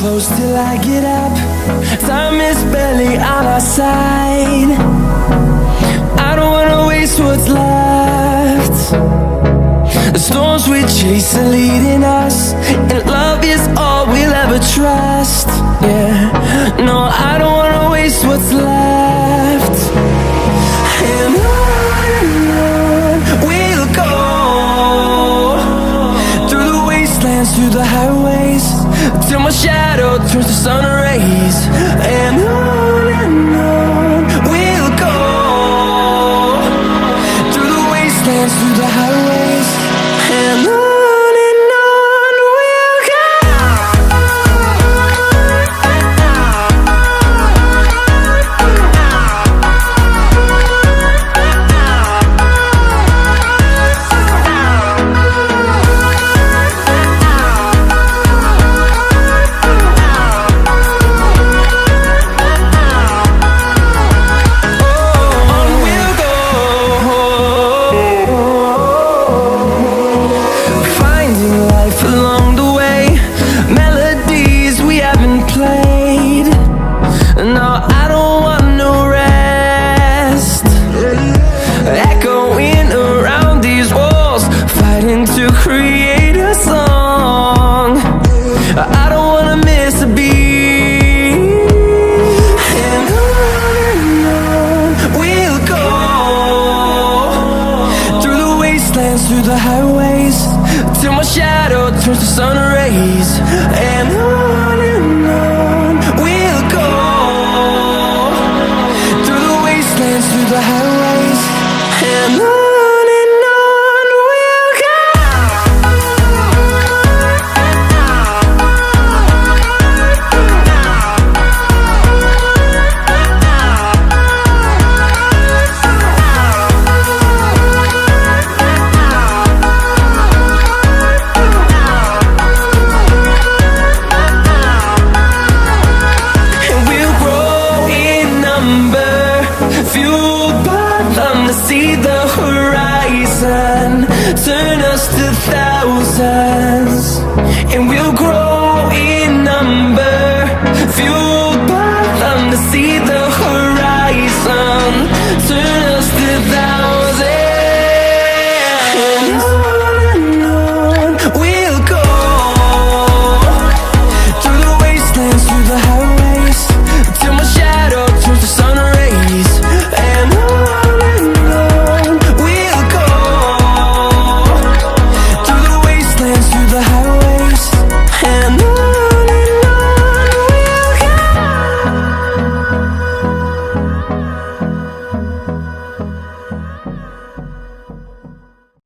close till I get up. Time is barely on our side. I don't wanna waste what's left. The storms we chase are leading us, and love is all we'll ever trust. Yeah, no, I don't wanna waste what's left. And on we'll go, through the wastelands, through the highways, till my shadow turns to sun rays. And on we'll go, through the wastelands, through the highways, and on. To create a song, I don't wanna miss a beat. And on we'll go, through the wastelands, through the highways, till my shadow turns to sun rays. And on we'll go, through the wastelands, through the highways, and on. Fueled by them to see the horizon, turn us to thousands, and we'll grow in number. Fueled